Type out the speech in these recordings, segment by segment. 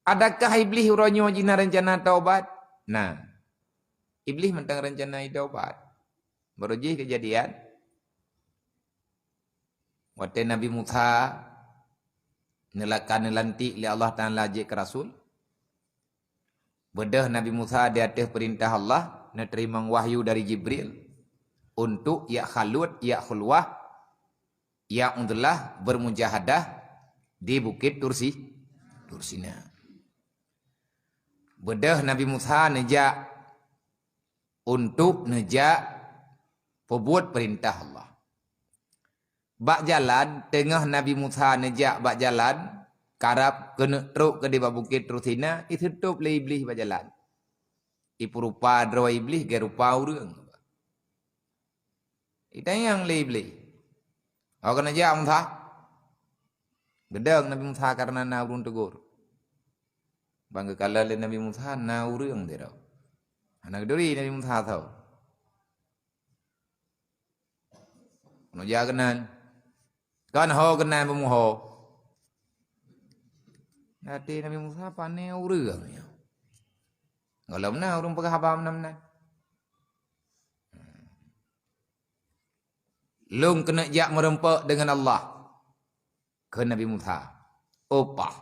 Adakah iblis uronyo jina rencana taubat? Nah, iblis mentang rencana taubat. Berujih kejadian. Waktu Nabi Musa nelantik oleh Allah Ta'ala je ke Rasul. Bedah Nabi Musa di atas perintah Allah, nak terima wahyu dari Jibril untuk ya khalut, ya khulwah, ya undlah bermujahadah di Bukit Tursina. Bedah Nabi Musa nejak untuk nejak perbuat perintah Allah. Bak jalan tengah Nabi Musa nejak bak jalan karap kena teruk ke di Bukit Tursina, itu tutup le iblis bak jalan. Ipu rupa dro iblis ke rupa urang. Itu yang le iblis. Kau kena jak Musa. Gedang Nabi Musa karena na urun tegur. Bangga kala le Nabi Musa na urang dia. Anak duri Nabi Musa tahu. Kena jak kenan. Kan ho kenan pemuho. Nanti Nabi Musa pane urang ya. Kalau mana urang pegah habam namnan. Lung kena jak merempak dengan Allah ke Nabi Musa. Opah.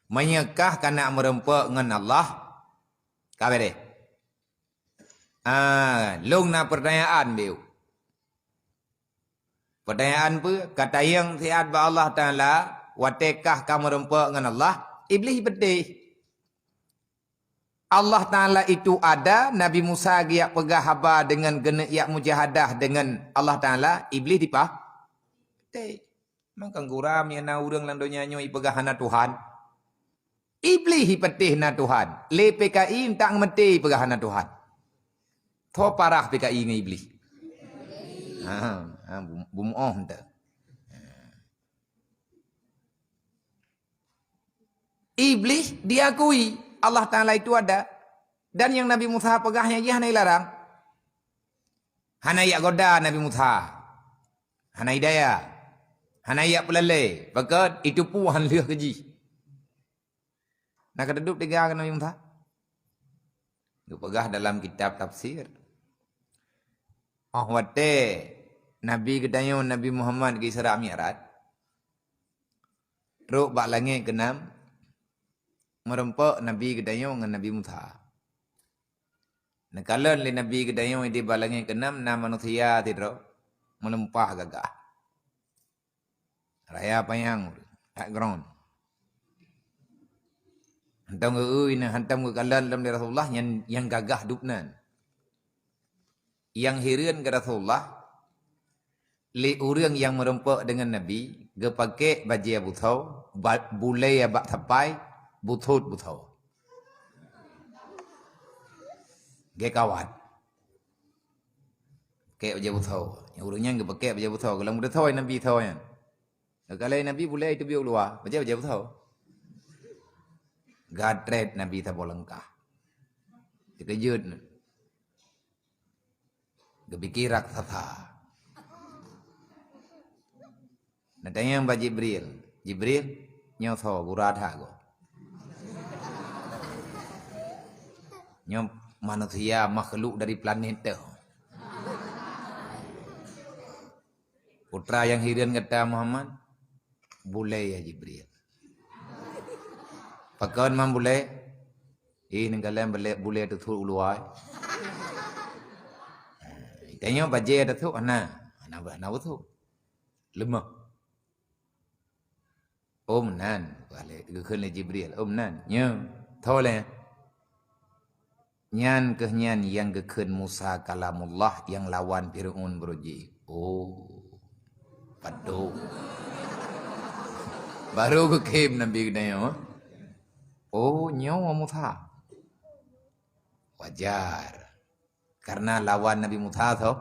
Menyekah kena merempak dengan Allah. Kabar deh. Lung na pertanyaan biu. Pertanyaan pun kata yang sihat ba Allah Taala, watekah kamu merempak dengan Allah? Iblis pedih. Allah Ta'ala itu ada, Nabi Musa giak pegah haba dengan giak mujahadah dengan Allah Ta'ala, iblis dipah. Memang guram yang na urang landonya nyoy pegah hana Tuhan. Iblis hipetih na Tuhan. Le PKI tak ngemeti pegah hana Tuhan. Tho parah PKI dengan iblis. Bumu'oh tu. Iblis diakui Allah Ta'ala itu ada. Dan yang Nabi Musa pegahnya dia hanai larang. Hanai yak goda Nabi Musa. Hanai daya. Hanai yak pelale. Pakat itu puan liah keji. Nak duduk tiga ke Nabi Musa. Itu pegah dalam kitab tafsir. Wate Nabi kedayo Nabi Muhammad ke Isra Mi'raj. Ruk bak langit kenam. Merempak Nabi kedayo dengan Nabi Musa. Nakalan li Nabi kedayo di balangnya keenam na manusia tidak melempah gagah. Raya payang tak ground. Hantam ke kalan dalam Rasulullah yang gagah dupnan. Yang hirian ke Rasulullah li orang yang merempak dengan Nabi ge pakai baju Abu Thau, bulai abak tapai Buthut. Gaya kawan. Pakai baju Buthau. Yang urutnya enggak pakai baju Buthau. Kalau muda tahu Nabi tahu kan. Kalau Nabi boleh itu biar luar. Baju Buthau. Gadret Nabi tak boleh lengkah. Terkejut. Kepikir raksasa. Natanya yang Jibril. Jibril nyoto guradha go. Nyom manusia makhluk dari planet tu. Putra yang hirian kata Muhammad, boleh ya Jibril. Pakan man boleh? Ini kalian boleh tu tu uluai. Tanya baje ada tu, ana tu. Lemah. Nan, balik ke Jibril. Nan, nyom, toleh. Nyan kenyan yang geken Musa kalamullah yang lawan Fir'aun beruji. Padu. Baru kekem Nabi kedaya. Nyawa Musa. Wajar. Karena lawan Nabi Musa tu.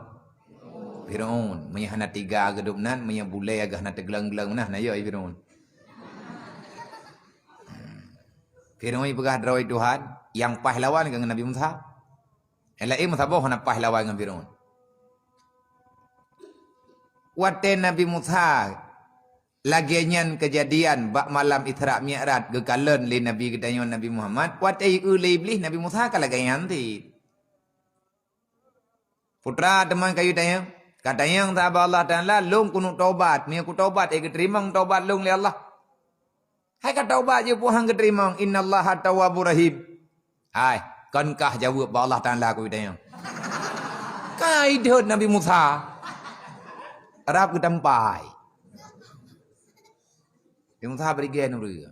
Fir'aun. Menyahana tiga gedupnan. Menyabulai agak na tegelang-gelang. Nah, ya Fir'aun. Fir'aun pegah drawai Tuhan. Yang pahlawan dengan Nabi Musa. Elai Musa boh nak pahlawan dengan Fir'aun. Waktu Nabi Musa lagian kejadian bak malam Isra Mi'raj gekalen li Nabi kedayon Nabi Muhammad watai uli iblis Nabi Musa kala gayan ti. Putra teman kayu tayang katayang ta Allah Taala long kunu taubat ni aku taubat terima taubat long li Allah. Hai ka taubat je puhang keterima innallaha tawwabur rahim. Hai kankah jawab Allah Taala kayu tayang. Kai dia Nabi Musa Arab ke tempai. Nabi Musa pergi nuri.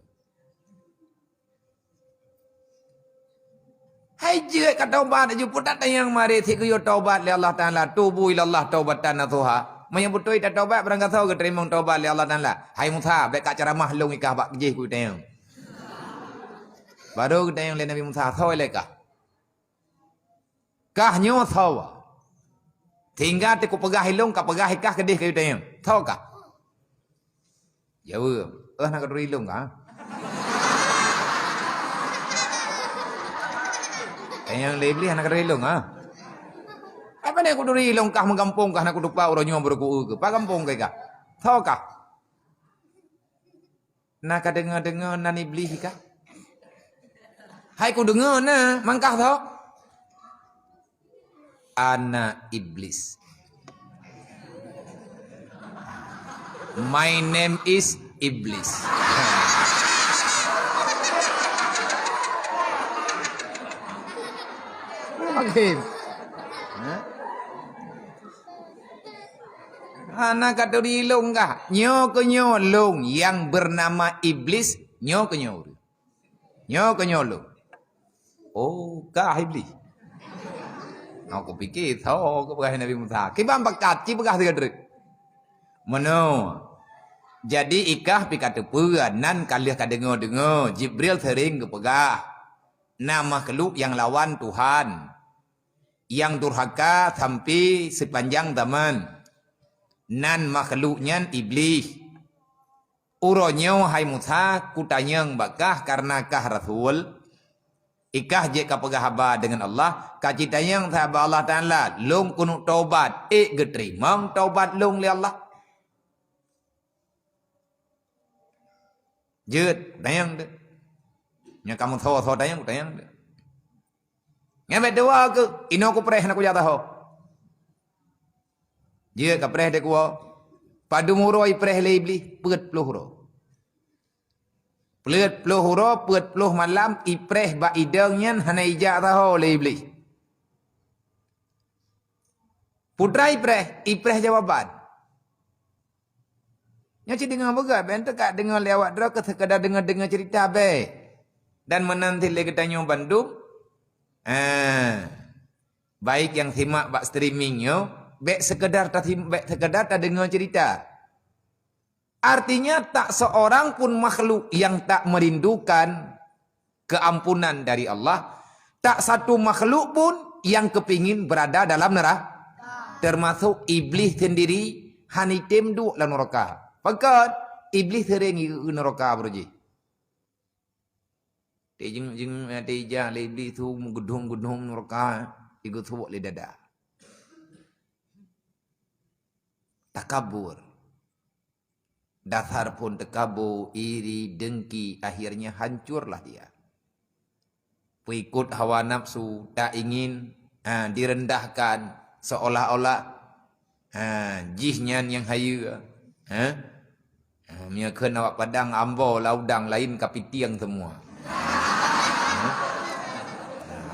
Hai je ka taubat je putat yang mari thi yo taubat li Allah Taala tubu ila Allah taubatan nasuha. Menyebut tu ita taubat berangkat tahu ke terima taubat li Allah Taala. Hai Musa baik ka ceramah long ikah bak je ku tayang. Baru ke tayang li Nabi Musa thoi le kah. Kah nyo thawa. Tinggal te ku pegah long ka pegah ikah kedih kayu tayang. Thau kah? Jawab. Nak keduri long kah? Yang lebih anak relong ah. Apa ni aku duri long kah mengampung kah nak dupa orangnya berku ke. Pa kampung ke kah? Tahu kah? Nak dengar nan iblis kah? Hai ku dengar na, mangkah tahu? Ana iblis. My name is Iblis. Okay. Anak kata dilong kah? Nyo ke nyo long yang bernama Iblis nyo ke nyo. Nyo ke nyo long. Oh, kah Iblis. Aku fikir tahu ke pegah Nabi Musa. Kibam bakat, kibah tiga drik. Mano. Jadi ikah pi kata peran nan kalian ka dengar Jibril sering ke pegah. Nama makhluk yang lawan Tuhan. Yang durhaka sampai sepanjang zaman. Nan makhluknya iblis. Uronyo hai Musa kutanyang bakah karena kah Rasul. Ikah je ka pegah haba dengan Allah. Kacitanyang sahabat Allah Ta'ala. Long kunu taubat. Geterimang taubat long li Allah. Jut, tayang deh. Nya kamu tahu tayang deh. Ngabe doa ke ino ku preh nak ku jatah ho. Jut ka preh de ku. Padu muro i preh le iblis peut puluh ro. Peut puluh ro, peut puluh malam i preh ba idang nyan hana ija tahu le iblis. Putra i preh jawaban. Nyaci dengar boga ben tak dengar lewat dra ke sekadar dengar cerita be. Dan menanti lagi tanya Bandung. Baik yang simak bak streaming yo, be sekedar tak dengar cerita. Artinya tak seorang pun makhluk yang tak merindukan keampunan dari Allah, tak satu makhluk pun yang kepingin berada dalam neraka. Termasuk iblis sendiri hanitim du dalam neraka. Fakat iblis sering ke neraka berji. Tejing teja le iblis tu gedung neraka ikut subuk le dada. Takabur. Dasar pun takabur, iri, dengki, akhirnya hancurlah dia. Pengikut hawa nafsu, tak ingin direndahkan seolah-olah jihnya yang hayu. Mia kena awak padang ambo laudang lain kapitiang semua.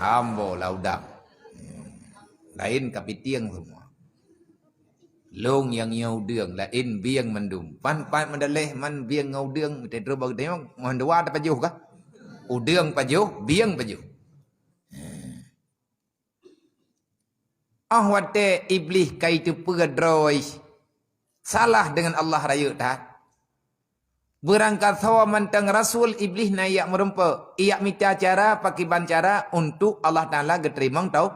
Ambo laudang. Lain kapitiang semua. Long yang nyau deung lain biang mendum. Pan mendaleh man biang ngau deung tedro bag tengok mohon dua ada pajuh kah? Udeung pajuh, biang pajuh. Wate iblis kaitu pedroi. Salah dengan Allah raya tak? Berangkat sawa mantang Rasul iblis na iyak merempa. Iyak minta cara, pakai bancara untuk Allah Ta'ala geterimang tahu.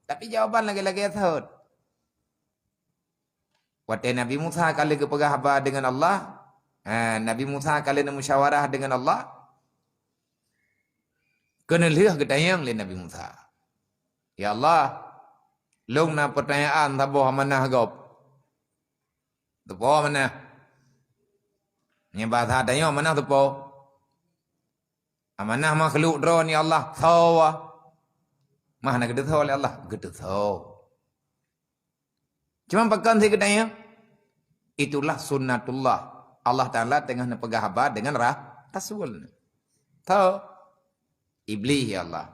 Tapi jawaban lagi-lagi tahu. Waktu Nabi Musa kali kepegah haba dengan Allah. Nabi Musa kali musyawarah dengan Allah. Kena lihat ketayang oleh Nabi Musa. Ya Allah. Long na pertanyaan tabuh mana gop. Tabuh mana. Nya bahasa tanya mana tu po? Amanah makhluk drone ya Allah thawa. Mah nak gede thawa oleh Allah, gede thawa. Cuma pakan saya katanya, itulah sunnatullah. Allah Ta'ala tengah nepegah habar dengan Rasul. Tahu? Iblis ya Allah.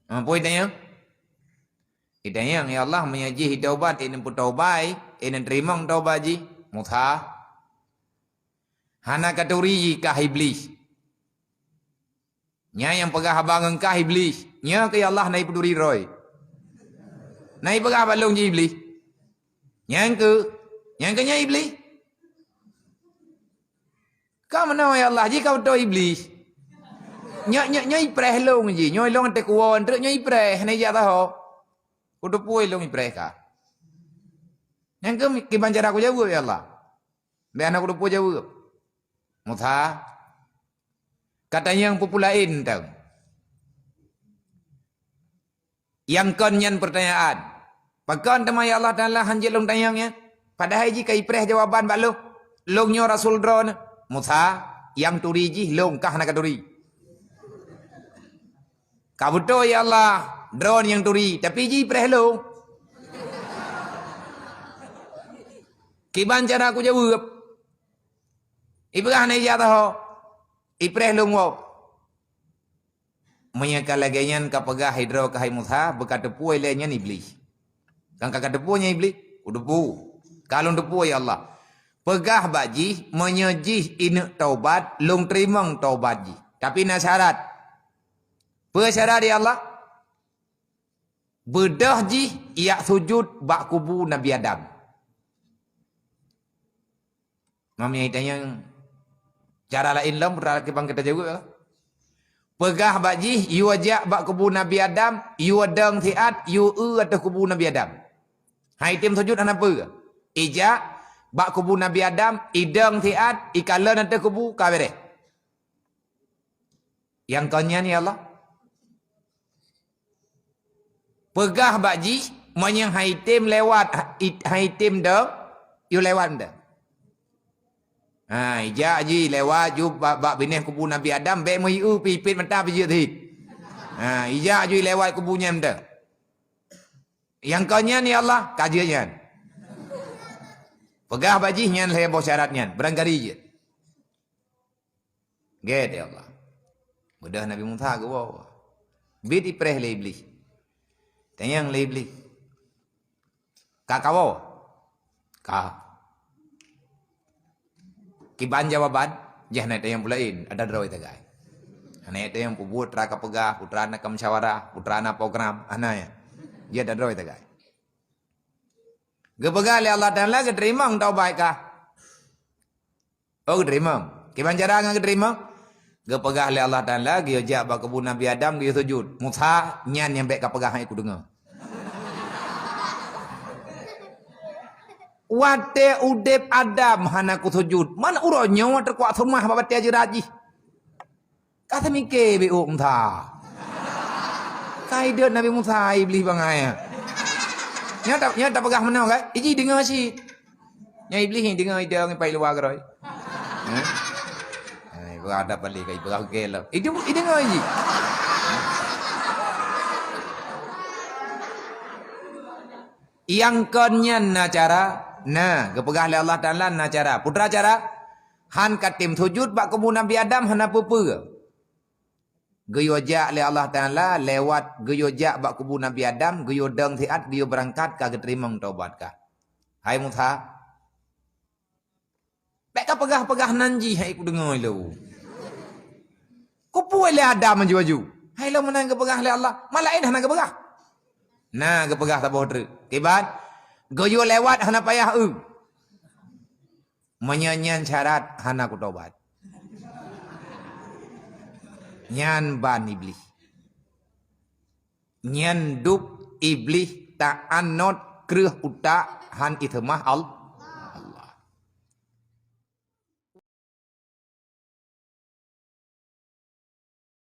Apa itanya? Itanya ya Allah menyaji taubat, ini pun taubat, ini terima taubat ji, mutha. Hana katuri kah iblis. Nya yang pegah habar engkah iblis. Nya ke Allah naik peduri roy. Naik pegah balong ji iblis. Yang ke nya iblis. Kau mana ya Allah ji kau tahu iblis. Nya ipreh long ji, nya long te kuon truk nya ipreh nai ja tahu. Udah puai long ipreh ka. Yang ke kibancara aku jawab ya Allah. Be anak udah puai jawab. Mutha. Katanya yang populain tahu. Yang konyan pertanyaan. Pakan tema ya Allah Ta'ala hanjil long tanyangnya. Padahal jika ipreh jawaban bak lo. Longnya Rasul drone. Mutha. Yang turi ji long kah nak turi. Kau betul ya Allah. Drone yang turi. Tapi ji ipreh lo. Kiban cara aku jawab. Ibrah na iya tahu. Ipreh long wow. Menyakal lagian kapagah hidro kahai mutha. Bekat depu ilainya iblis. Kan kakak depunya iblis. Depu. Kalau depu ya Allah. Pegah baji. Menyejih inak taubat. Long terimang taubat ji. Tapi nak syarat. Persyarat ya Allah. Bedah ji. Ia sujud bak kubu Nabi Adam. Mamnya itanya. Cara lain lah. Berarti kibang kita juga. Pegah baji. You ajak bak kubu Nabi Adam. You adang tiat. You atau kubu Nabi Adam. Hai tim sujud apa? Ijak. Bak kubu Nabi Adam. Idang tiat. Ikalan atau kubu. Kabere. Yang kanya ni Allah. Pegah baji. Menyang hai tim lewat. Hai tim dah. You lewat dah. Ha, ijak ji lewat ju bak bineh kubu Nabi Adam be moi pipit mentah pijit hit. Ha, ijak ju lewat kubunya dah. Yang kanya ni Allah kajiannya. Pegah baji nyan lebo syaratnya, berangkari je. Gede Allah. Mudah Nabi Musa ke bawah. Bid ipreh le iblis. Tanyang le iblis. Kakao. Ka. Kiban jawaban, jangan ada yang pulain, ada draw itu guys. Anak itu yang putra kapegah, putra anak musyawarah, putra anak program, anaknya. Dia ada draw itu guys. Gepegah oleh Allah Ta'ala, keterima tau baik kah? Oh keterima. Kiban cara nggak keterima? Gepegah oleh Allah Ta'ala, dia jak bak kebun Nabi Adam, dia sujud. Mutha nyan yang baik kapegah aku dengar. Wate udep Adam hanaku sujud. Mana uronya wate kuat semah babat aja raji. Kata mikir be Musa. Kaidat Nabi Musa iblis bangaya. Nyata pegah mana kan? Iji dengar sih. Nya iblis ni dengar ida ngi pai luar geroi. Ai berada balik kai berau gelo. Itu dengar iji. Yang konyan na cara nah, kepegah oleh Allah Ta'ala na cara. Putra cara. Han katim sujud bak kubu Nabi Adam han apa ke? Geyojak oleh Allah Ta'ala lewat geyojak bak kubu Nabi Adam. Geyodang tiat dia berangkat kah keterima taubat kah? Hai Musa. Bek pegah-pegah nanji hai ku dengar lu. Kupu oleh Adam maju-maju. Hai lo menang kepegah oleh Allah. Malain han kepegah. Nah kepegah tak bohong. Kibat. Goyo lewat hana payah menyanyian syarat hana ku taubat. Nyan ban iblis. Nyan dup iblis tak anot kreuh utak han itemah Allah.